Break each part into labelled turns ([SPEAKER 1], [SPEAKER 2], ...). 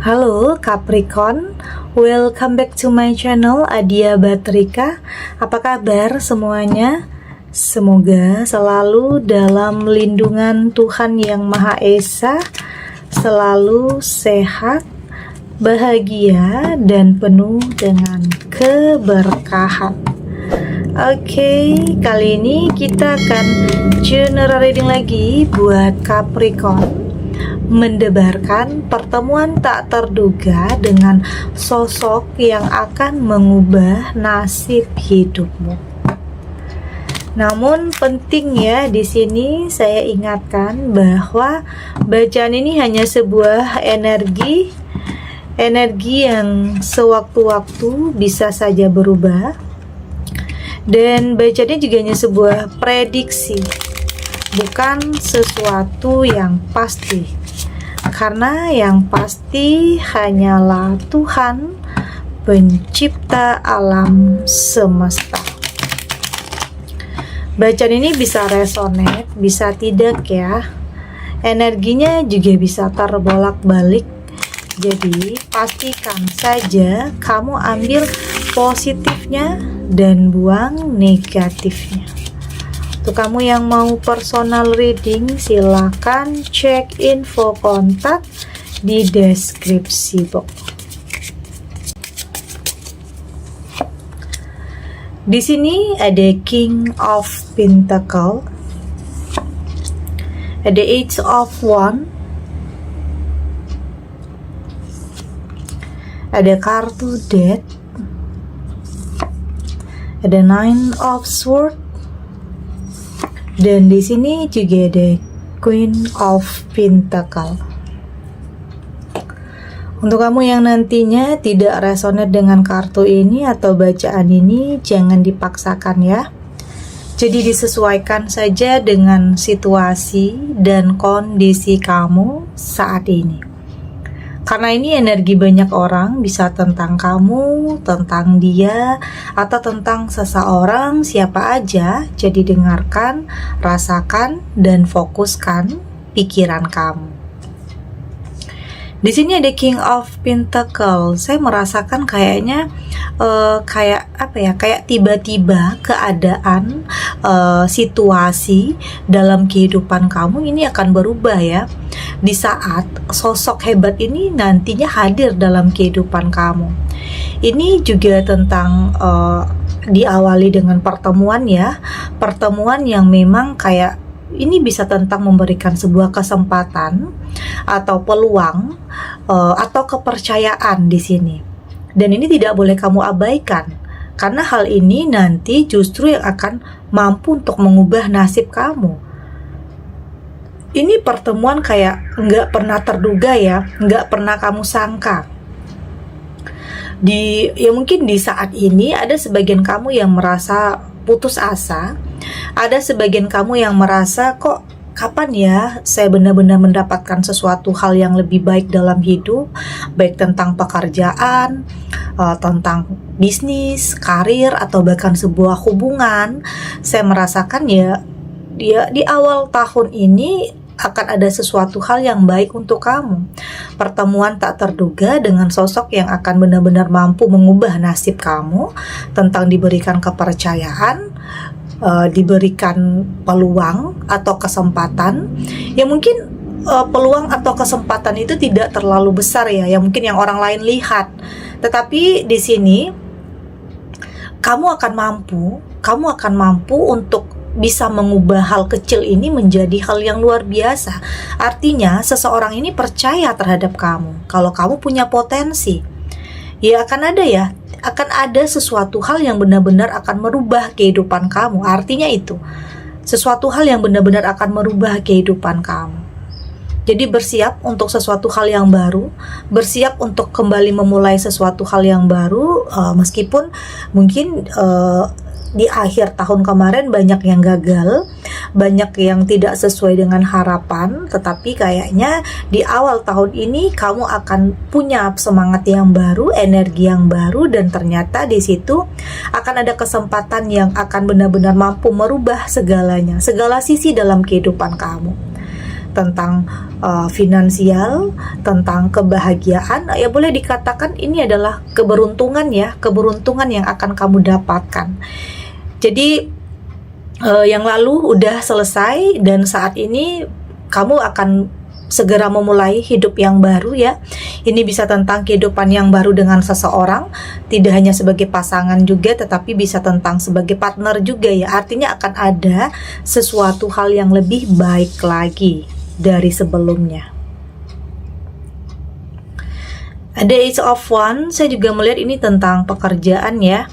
[SPEAKER 1] Halo Capricorn, welcome back to my channel Adia Batrika. Apa kabar semuanya? Semoga selalu dalam lindungan Tuhan Yang Maha Esa, selalu sehat, bahagia, dan penuh dengan keberkahan. Oke, kali ini kita akan general reading lagi buat Capricorn, mendebarkan pertemuan tak terduga dengan sosok yang akan mengubah nasib hidupmu. Namun penting ya, di sini saya ingatkan bahwa bacaan ini hanya sebuah energi yang sewaktu-waktu bisa saja berubah, dan bacaannya juga hanya sebuah prediksi, bukan sesuatu yang pasti. Karena yang pasti hanyalah Tuhan, pencipta alam semesta. Bacaan ini bisa resonate, bisa tidak ya. Energinya juga bisa terbolak-balik. Jadi pastikan saja kamu ambil positifnya dan buang negatifnya. Untuk kamu yang mau personal reading, silakan cek info kontak di deskripsi box. Di sini ada King of Pentacle, ada Eight of Wands, ada kartu Death, ada Nine of Swords, dan di sini juga ada Queen of Pentacle. Untuk kamu yang nantinya tidak resonate dengan kartu ini atau bacaan ini, jangan dipaksakan ya. Jadi disesuaikan saja dengan situasi dan kondisi kamu saat ini. Karena ini energi banyak orang, bisa tentang kamu, tentang dia, atau tentang seseorang, siapa aja. Jadi dengarkan, rasakan, dan fokuskan pikiran kamu. Di sini ada King of Pentacle. Saya merasakan kayaknya kayak tiba-tiba keadaan, situasi dalam kehidupan kamu ini akan berubah ya. Di saat sosok hebat ini nantinya hadir dalam kehidupan kamu. Ini juga tentang diawali dengan pertemuan ya. Pertemuan yang memang kayak ini bisa tentang memberikan sebuah kesempatan atau peluang atau kepercayaan di sini. Dan ini tidak boleh kamu abaikan, karena hal ini nanti justru yang akan mampu untuk mengubah nasib kamu. Ini pertemuan kayak nggak pernah terduga ya, nggak pernah kamu sangka. Mungkin di saat ini ada sebagian kamu yang merasa putus asa, ada sebagian kamu yang merasa kok kapan ya saya benar-benar mendapatkan sesuatu hal yang lebih baik dalam hidup, baik tentang pekerjaan, tentang bisnis, karir, atau bahkan sebuah hubungan. Saya merasakan ya di awal tahun ini akan ada sesuatu hal yang baik untuk kamu. Pertemuan tak terduga dengan sosok yang akan benar-benar mampu mengubah nasib kamu, tentang diberikan kepercayaan, diberikan peluang atau kesempatan. Ya mungkin peluang atau kesempatan itu tidak terlalu besar ya, yang mungkin yang orang lain lihat. Tetapi di sini kamu akan mampu untuk bisa mengubah hal kecil ini menjadi hal yang luar biasa. Artinya seseorang ini percaya terhadap kamu. Kalau kamu punya potensi, ya akan ada sesuatu hal yang benar-benar akan merubah kehidupan kamu. Artinya itu sesuatu hal yang benar-benar akan merubah kehidupan kamu. Jadi bersiap untuk sesuatu hal yang baru, bersiap untuk kembali memulai sesuatu hal yang baru, meskipun mungkin di akhir tahun kemarin banyak yang gagal, banyak yang tidak sesuai dengan harapan. Tetapi kayaknya di awal tahun ini kamu akan punya semangat yang baru, energi yang baru, dan ternyata di situ akan ada kesempatan yang akan benar-benar mampu merubah segalanya, segala sisi dalam kehidupan kamu. tentang finansial, tentang kebahagiaan, ya boleh dikatakan ini adalah keberuntungan ya, keberuntungan yang akan kamu dapatkan. Jadi yang lalu udah selesai dan saat ini kamu akan segera memulai hidup yang baru ya. Ini bisa tentang kehidupan yang baru dengan seseorang, tidak hanya sebagai pasangan juga, tetapi bisa tentang sebagai partner juga ya. Artinya akan ada sesuatu hal yang lebih baik lagi dari sebelumnya. Ada Age of Wands, saya juga melihat ini tentang pekerjaan ya.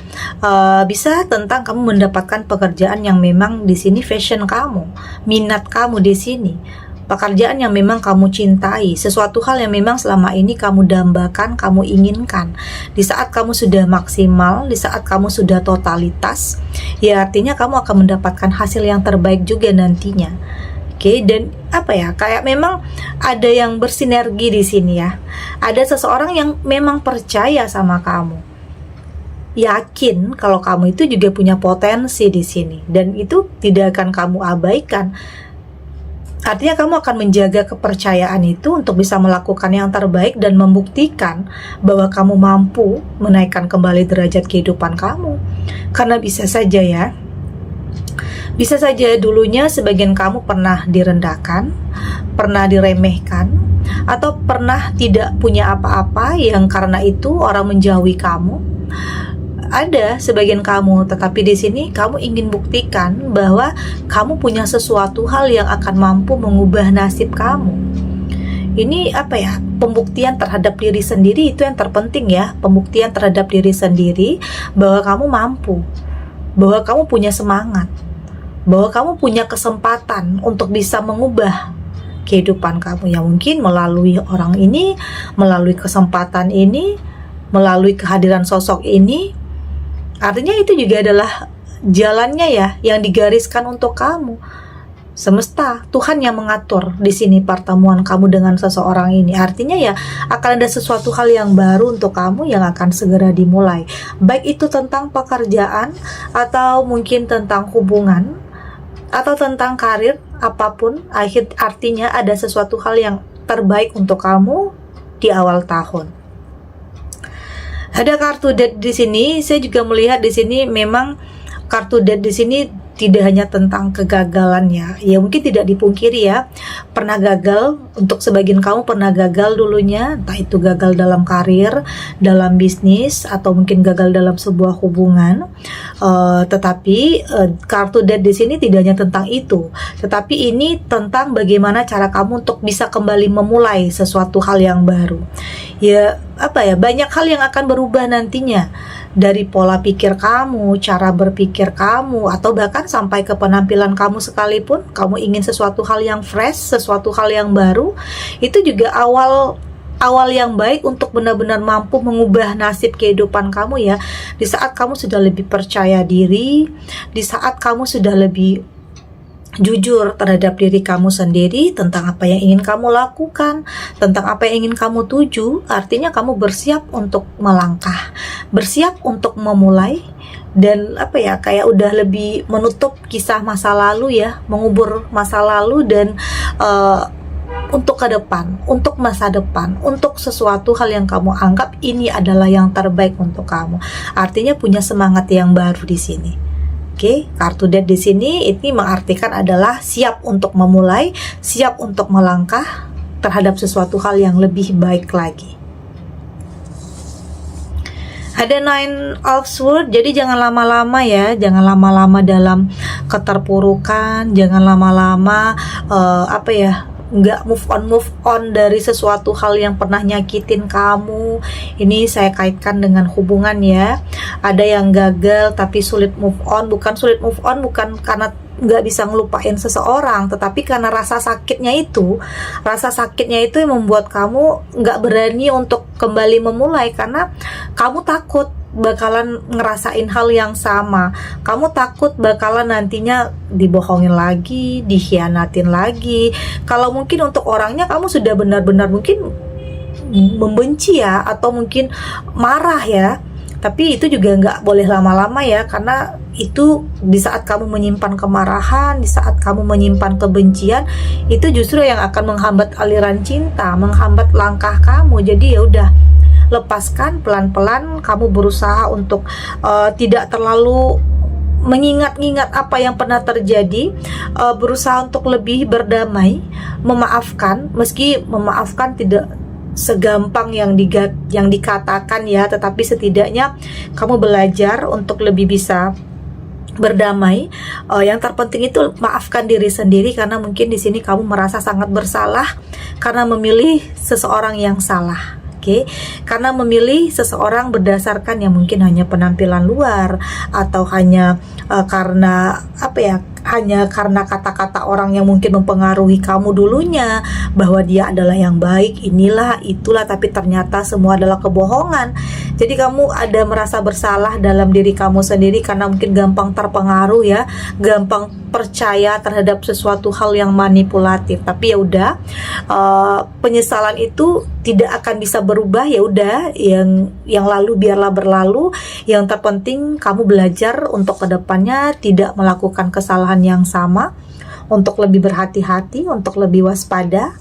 [SPEAKER 1] Bisa tentang kamu mendapatkan pekerjaan yang memang di sini fashion kamu, minat kamu di sini. Pekerjaan yang memang kamu cintai, sesuatu hal yang memang selama ini kamu dambakan, kamu inginkan. Di saat kamu sudah maksimal, di saat kamu sudah totalitas, ya artinya kamu akan mendapatkan hasil yang terbaik juga nantinya. Oke, dan apa ya, kayak memang ada yang bersinergi di sini ya. Ada seseorang yang memang percaya sama kamu, yakin kalau kamu itu juga punya potensi di sini, dan itu tidak akan kamu abaikan. Artinya kamu akan menjaga kepercayaan itu untuk bisa melakukan yang terbaik dan membuktikan bahwa kamu mampu menaikkan kembali derajat kehidupan kamu. Karena bisa saja ya, bisa saja dulunya sebagian kamu pernah direndahkan, pernah diremehkan, atau pernah tidak punya apa-apa yang karena itu orang menjauhi kamu. Ada sebagian kamu, tetapi di sini kamu ingin buktikan bahwa kamu punya sesuatu hal yang akan mampu mengubah nasib kamu. Ini apa ya? Pembuktian terhadap diri sendiri itu yang terpenting ya. Pembuktian terhadap diri sendiri bahwa kamu mampu, bahwa kamu punya semangat, bahwa kamu punya kesempatan untuk bisa mengubah kehidupan kamu, yang mungkin melalui orang ini, melalui kesempatan ini, melalui kehadiran sosok ini. Artinya itu juga adalah jalannya ya, yang digariskan untuk kamu. Semesta, Tuhan yang mengatur di sini pertemuan kamu dengan seseorang ini. Artinya ya akan ada sesuatu hal yang baru untuk kamu yang akan segera dimulai. Baik itu tentang pekerjaan, atau mungkin tentang hubungan, atau tentang karir, apapun. Artinya ada sesuatu hal yang terbaik untuk kamu di awal tahun. Ada kartu Death di sini. Saya juga melihat di sini memang kartu Death di sini tidak hanya tentang kegagalannya. Ya mungkin tidak dipungkiri ya, pernah gagal. Untuk sebagian kamu pernah gagal dulunya, entah itu gagal dalam karir, dalam bisnis, atau mungkin gagal dalam sebuah hubungan. Tetapi kartu Death di sini tidak hanya tentang itu, tetapi ini tentang bagaimana cara kamu untuk bisa kembali memulai sesuatu hal yang baru. Ya apa ya, banyak hal yang akan berubah nantinya, dari pola pikir kamu, cara berpikir kamu, atau bahkan sampai ke penampilan kamu sekalipun. Kamu ingin sesuatu hal yang fresh, sesuatu hal yang baru, itu juga awal yang baik untuk benar-benar mampu mengubah nasib kehidupan kamu ya. Di saat kamu sudah lebih percaya diri, di saat kamu sudah lebih jujur terhadap diri kamu sendiri tentang apa yang ingin kamu lakukan, tentang apa yang ingin kamu tuju. Artinya kamu bersiap untuk melangkah, bersiap untuk memulai, dan apa ya, kayak udah lebih menutup kisah masa lalu ya, mengubur masa lalu, dan untuk ke depan, untuk masa depan, untuk sesuatu hal yang kamu anggap ini adalah yang terbaik untuk kamu. Artinya punya semangat yang baru di sini. Oke, kartu Death di sini ini mengartikan adalah siap untuk memulai, siap untuk melangkah terhadap sesuatu hal yang lebih baik lagi. Ada Nine of Swords, jadi jangan lama-lama ya, jangan lama-lama dalam keterpurukan, jangan lama-lama nggak move on dari sesuatu hal yang pernah nyakitin kamu. Ini saya kaitkan dengan hubungan ya. Ada yang gagal tapi sulit move on. Bukan sulit move on bukan karena nggak bisa ngelupain seseorang, tetapi karena rasa sakitnya itu yang membuat kamu nggak berani untuk kembali memulai, karena kamu takut bakalan ngerasain hal yang sama. Kamu takut bakalan nantinya dibohongin lagi, dikhianatin lagi. Kalau mungkin untuk orangnya kamu sudah benar-benar mungkin membenci ya, atau mungkin marah ya, Tapi itu juga nggak boleh lama-lama ya, karena itu di saat kamu menyimpan kemarahan, di saat kamu menyimpan kebencian, itu justru yang akan menghambat aliran cinta, menghambat langkah kamu. Jadi ya udah, lepaskan pelan-pelan. Kamu berusaha untuk tidak terlalu mengingat-ingat apa yang pernah terjadi, berusaha untuk lebih berdamai, memaafkan, meski memaafkan tidak segampang yang dikatakan ya, tetapi setidaknya kamu belajar untuk lebih bisa berdamai. Yang terpenting itu maafkan diri sendiri, karena mungkin di sini kamu merasa sangat bersalah karena memilih seseorang yang salah. Oke, karena memilih seseorang berdasarkan yang mungkin hanya penampilan luar, atau hanya karena hanya karena kata-kata orang yang mungkin mempengaruhi kamu dulunya, bahwa dia adalah yang baik, inilah itulah, tapi ternyata semua adalah kebohongan. Jadi kamu ada merasa bersalah dalam diri kamu sendiri karena mungkin gampang terpengaruh ya, gampang percaya terhadap sesuatu hal yang manipulatif. Tapi ya udah, penyesalan itu tidak akan bisa berubah. Ya udah, yang lalu biarlah berlalu. Yang terpenting kamu belajar untuk kedepannya tidak melakukan kesalahan yang sama, untuk lebih berhati-hati, untuk lebih waspada,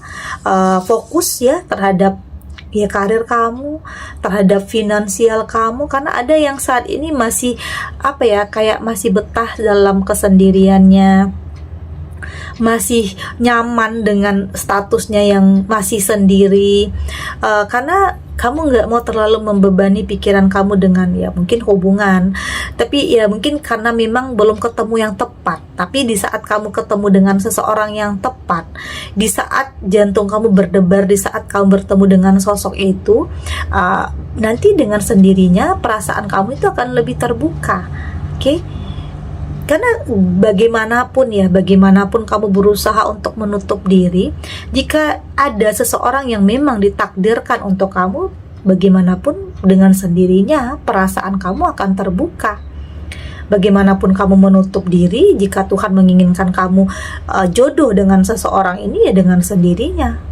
[SPEAKER 1] fokus ya terhadap ya karir kamu, terhadap finansial kamu, karena ada yang saat ini masih kayak masih betah dalam kesendiriannya, masih nyaman dengan statusnya yang masih sendiri, karena kamu nggak mau terlalu membebani pikiran kamu dengan ya mungkin hubungan, tapi ya mungkin karena memang belum ketemu yang tepat. Tapi di saat kamu ketemu dengan seseorang yang tepat, di saat jantung kamu berdebar, di saat kamu bertemu dengan sosok itu, nanti dengan sendirinya perasaan kamu itu akan lebih terbuka. Oke? Karena bagaimanapun kamu berusaha untuk menutup diri, jika ada seseorang yang memang ditakdirkan untuk kamu, bagaimanapun dengan sendirinya perasaan kamu akan terbuka. Bagaimanapun kamu menutup diri, jika Tuhan menginginkan kamu jodoh dengan seseorang ini, ya dengan sendirinya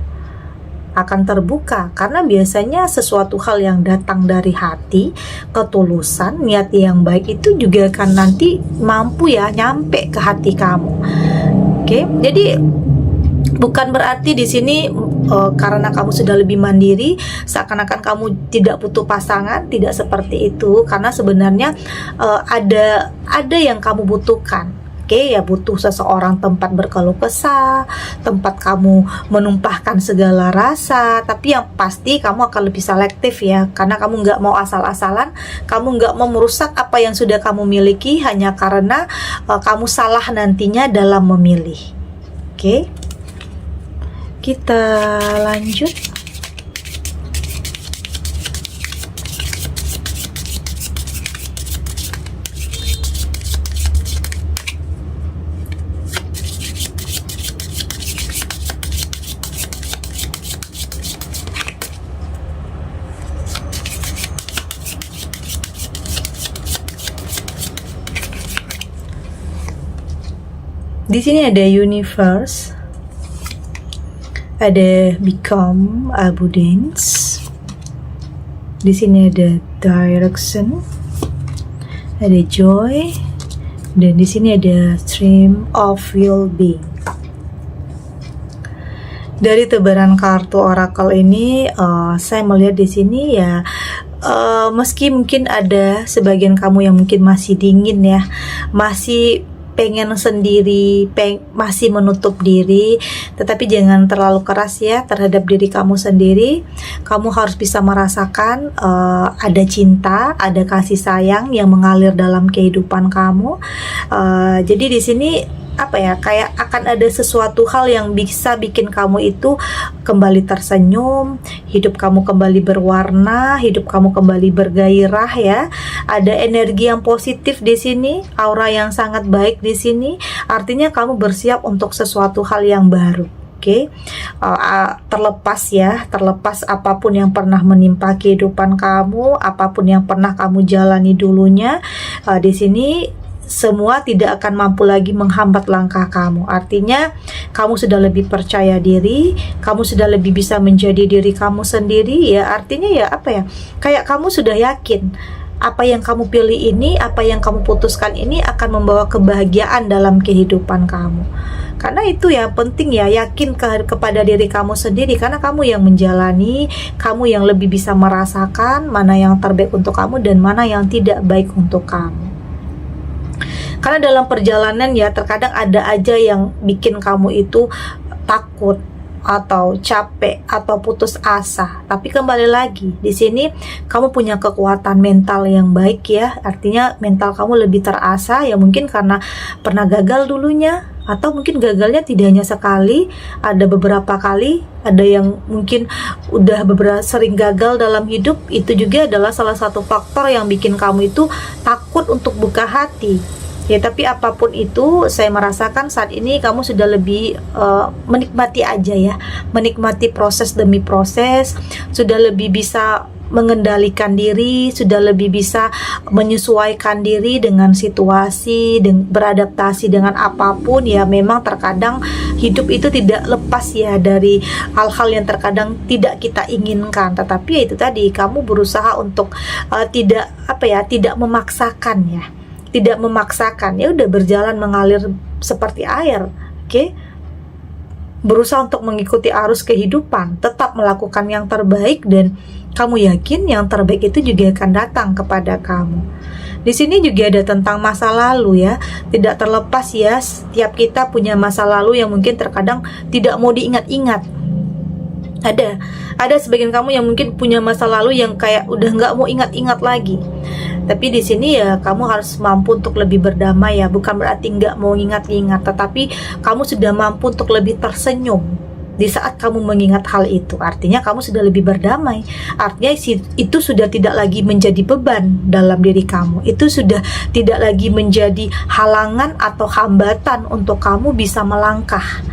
[SPEAKER 1] akan terbuka. Karena biasanya sesuatu hal yang datang dari hati, ketulusan, niat yang baik itu juga akan nanti mampu ya nyampe ke hati kamu. Oke, jadi bukan berarti di sini karena kamu sudah lebih mandiri seakan-akan kamu tidak butuh pasangan, tidak seperti itu. Karena sebenarnya ada yang kamu butuhkan. Oke, ya butuh seseorang tempat berkeluh kesah, tempat kamu menumpahkan segala rasa. Tapi yang pasti kamu akan lebih selektif ya, karena kamu nggak mau asal-asalan, kamu nggak mau merusak apa yang sudah kamu miliki hanya karena kamu salah nantinya dalam memilih. Oke, kita lanjut. Di sini ada universe, ada become abundance. Di sini ada direction, ada joy, dan di sini ada stream of well-being. Dari tebaran kartu oracle ini, saya melihat di sini ya, meski mungkin ada sebagian kamu yang mungkin masih dingin ya, masih pengen sendiri, masih menutup diri, tetapi jangan terlalu keras ya terhadap diri kamu sendiri. Kamu harus bisa merasakan ada cinta, ada kasih sayang yang mengalir dalam kehidupan kamu. Jadi di sini kayak akan ada sesuatu hal yang bisa bikin kamu itu kembali tersenyum, hidup kamu kembali berwarna, hidup kamu kembali bergairah ya. Ada energi yang positif di sini, aura yang sangat baik di sini. Artinya kamu bersiap untuk sesuatu hal yang baru. Oke, terlepas apapun yang pernah menimpa kehidupan kamu, apapun yang pernah kamu jalani dulunya, di sini semua tidak akan mampu lagi menghambat langkah kamu. Artinya kamu sudah lebih percaya diri, kamu sudah lebih bisa menjadi diri kamu sendiri ya. Artinya ya kayak kamu sudah yakin apa yang kamu pilih ini, apa yang kamu putuskan ini akan membawa kebahagiaan dalam kehidupan kamu. Karena itu yang penting ya, yakin kepada diri kamu sendiri, karena kamu yang menjalani, kamu yang lebih bisa merasakan mana yang terbaik untuk kamu dan mana yang tidak baik untuk kamu. Karena dalam perjalanan ya, terkadang ada aja yang bikin kamu itu takut atau capek atau putus asa. Tapi kembali lagi, di sini kamu punya kekuatan mental yang baik ya. Artinya mental kamu lebih terasa ya, mungkin karena pernah gagal dulunya, atau mungkin gagalnya tidak hanya sekali, ada beberapa kali. Ada yang mungkin udah beberapa sering gagal dalam hidup. Itu juga adalah salah satu faktor yang bikin kamu itu takut untuk buka hati. Ya, tapi apapun itu, saya merasakan saat ini kamu sudah lebih menikmati aja ya, menikmati proses demi proses, sudah lebih bisa mengendalikan diri, sudah lebih bisa menyesuaikan diri dengan situasi, beradaptasi dengan apapun ya. Memang terkadang hidup itu tidak lepas ya dari hal-hal yang terkadang tidak kita inginkan, tetapi ya itu tadi, kamu berusaha untuk tidak memaksakan ya. Tidak memaksakan, ya udah berjalan mengalir seperti air, oke? Berusaha untuk mengikuti arus kehidupan, tetap melakukan yang terbaik, dan kamu yakin yang terbaik itu juga akan datang kepada kamu. Di sini juga ada tentang masa lalu ya, tidak terlepas ya, setiap kita punya masa lalu yang mungkin terkadang tidak mau diingat-ingat. Ada sebagian kamu yang mungkin punya masa lalu yang kayak udah nggak mau ingat-ingat lagi. Tapi di sini ya kamu harus mampu untuk lebih berdamai ya, bukan berarti nggak mau ingat-ingat, tetapi kamu sudah mampu untuk lebih tersenyum di saat kamu mengingat hal itu. Artinya kamu sudah lebih berdamai. Artinya itu sudah tidak lagi menjadi beban dalam diri kamu. Itu sudah tidak lagi menjadi halangan atau hambatan untuk kamu bisa melangkah,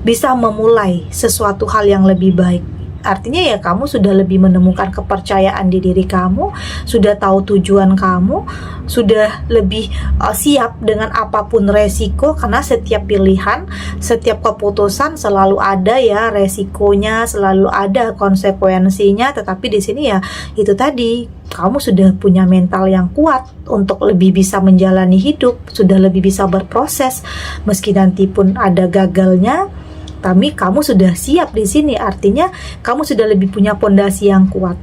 [SPEAKER 1] bisa memulai sesuatu hal yang lebih baik. Artinya ya kamu sudah lebih menemukan kepercayaan di diri kamu, sudah tahu tujuan kamu, sudah lebih siap dengan apapun resiko, karena setiap pilihan, setiap keputusan selalu ada ya resikonya, selalu ada konsekuensinya. Tetapi di sini ya itu tadi, kamu sudah punya mental yang kuat untuk lebih bisa menjalani hidup, sudah lebih bisa berproses meski nanti pun ada gagalnya. Tapi kamu sudah siap di sini, artinya kamu sudah lebih punya pondasi yang kuat,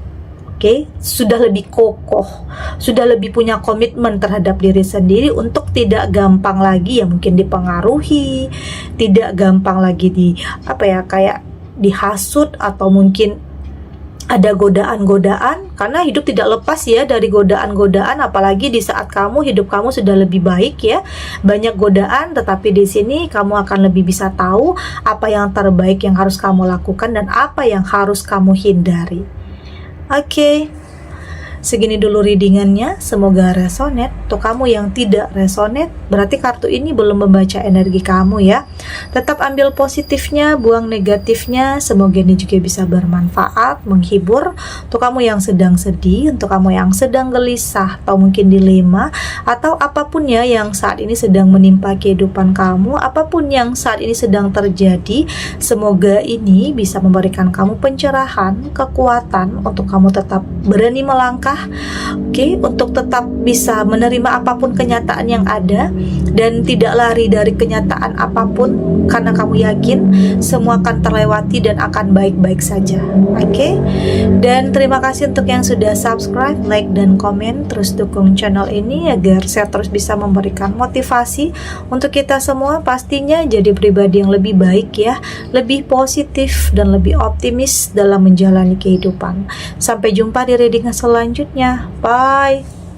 [SPEAKER 1] oke? Sudah lebih kokoh, sudah lebih punya komitmen terhadap diri sendiri untuk tidak gampang lagi ya mungkin dipengaruhi, tidak gampang lagi kayak dihasut, atau mungkin ada godaan-godaan, karena hidup tidak lepas ya dari godaan-godaan, apalagi di saat hidup kamu sudah lebih baik ya. Banyak godaan, tetapi di sini kamu akan lebih bisa tahu apa yang terbaik yang harus kamu lakukan dan apa yang harus kamu hindari. Oke. Segini dulu readingannya, semoga resonate. Untuk kamu yang tidak resonate, berarti kartu ini belum membaca energi kamu ya. Tetap ambil positifnya, buang negatifnya. Semoga ini juga bisa bermanfaat, menghibur. Untuk kamu yang sedang sedih, untuk kamu yang sedang gelisah atau mungkin dilema, atau apapun ya yang saat ini sedang menimpa kehidupan kamu, apapun yang saat ini sedang terjadi, semoga ini bisa memberikan kamu pencerahan, kekuatan untuk kamu tetap berani melangkah, untuk tetap bisa menerima apapun kenyataan yang ada dan tidak lari dari kenyataan apapun, karena kamu yakin semua akan terlewati dan akan baik-baik saja. Dan terima kasih untuk yang sudah subscribe, like, dan komen. Terus dukung channel ini agar saya terus bisa memberikan motivasi untuk kita semua, pastinya jadi pribadi yang lebih baik ya, lebih positif dan lebih optimis dalam menjalani kehidupan. Sampai jumpa di reading selanjutnya. Bye.